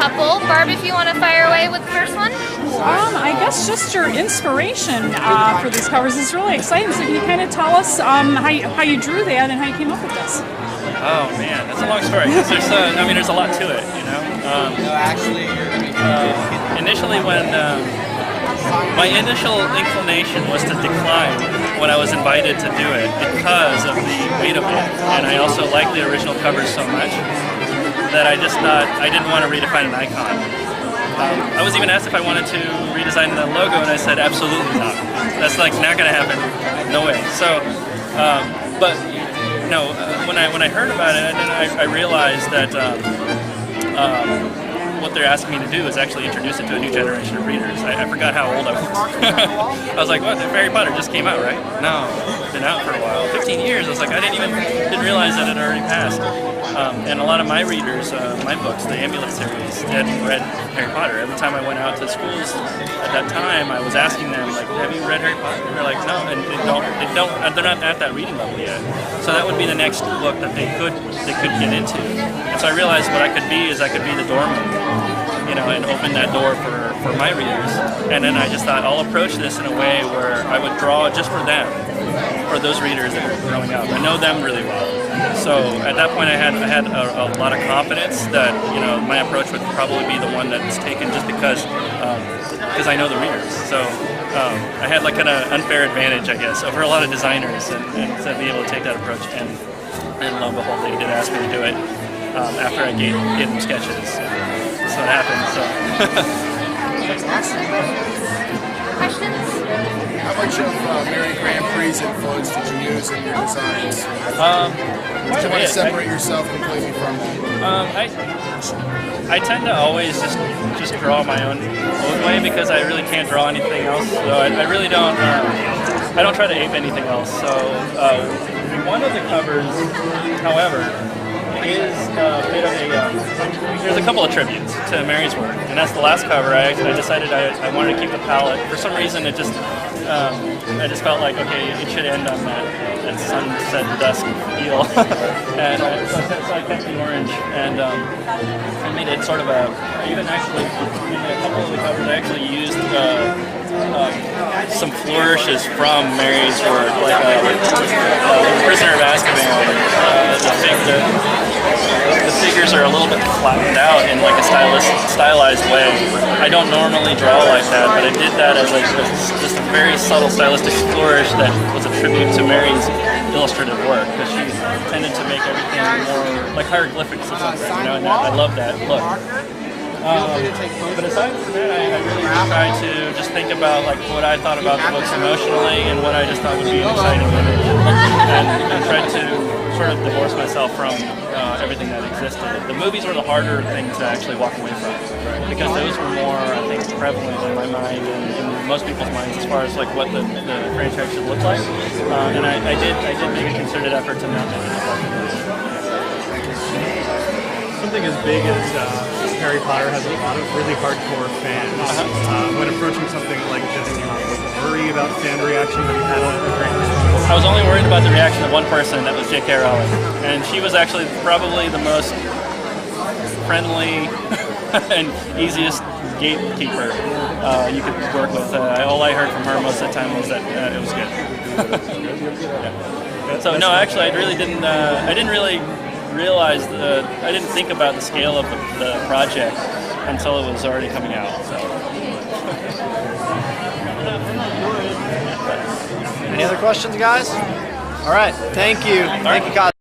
couple. Barb, if you want to fire away with the first one. I guess just your inspiration for these covers is really exciting. So can you kind of tell us how you drew that and how you came up with this? Oh man, that's a long story. There's a lot to it, you know. Initially, when my initial inclination was to decline when I was invited to do it because of the weight of it, and I also liked the original covers so much that I just thought I didn't want to redefine an icon. I was even asked if I wanted to redesign the logo, and I said absolutely not. That's like not going to happen. No way. So, when I heard about it, then I realized that what they're asking me to do is actually introduce it to a new generation of readers. I forgot how old I was. I was like, what? Harry Potter just came out, right? No, it's been out for a while. 15 years. I was like, I didn't realize that it had already passed. And a lot of my readers, my books, the Amulet series, hadn't read Harry Potter. Every time I went out to schools at that time, I was asking them, like, have you read Harry Potter? And they're like, no, and they're not at that reading level yet. So that would be the next book that they could get into. And so I realized what I could be is I could be the doorman, you know, and open that door for my readers. And then I just thought I'll approach this in a way where I would draw just for them, for those readers that are growing up. I know them really well. So at that point I had a lot of confidence that, you know, my approach would probably be the one that's taken just because I know the readers. So I had like an unfair advantage, I guess, over a lot of designers and to be able to take that approach. And lo and behold, they did ask me to do it after I gave them sketches. So it happened. So. Questions? How much of Mary Grand Prix's influence did you use in your designs? Did you want to separate yourself completely from them? I tend to always just draw my own way because I really can't draw anything else. So I really don't. I don't try to ape anything else. So one of the covers, however, is a bit of there's a couple of tributes to Mary's work, and that's the last cover. I decided I wanted to keep the palette. For some reason, it just I just felt like, okay, it should end on that sunset dusk feel, and so I kept the orange, and I made it sort of even actually in a couple of the covers I actually used some flourishes from Mary's work, like Prisoner of Azkaban. The figures are a little bit flattened out in like a stylized way. I don't normally draw like that, but I did that as just a very subtle stylistic flourish that was a tribute to Mary's illustrative work, because she tended to make everything more like hieroglyphics or something, you know, and I love that look. But aside from that, I really tried to just think about like what I thought about the books emotionally and what I just thought would be an exciting image, and tried to sort of divorce myself from everything that existed. The movies were the harder thing to actually walk away from, because those were more, I think, prevalent in my mind and in most people's minds as far as like what the franchise should look like. And I did make a concerted effort to not make it look like it. Something as big as Harry Potter has a lot of really hardcore fans. When approaching something like this, do you worry about fan reaction? Have you had a great response? I was only worried about the reaction of one person, that was J.K. Rowling. And she was actually probably the most friendly and easiest gatekeeper you could work with. All I heard from her most of the time was that it was good. Yeah. So no, actually, I didn't really realize I didn't think about the scale of the project until it was already coming out. So. Any other questions, guys? All right, thank you. Thank you, Kazu.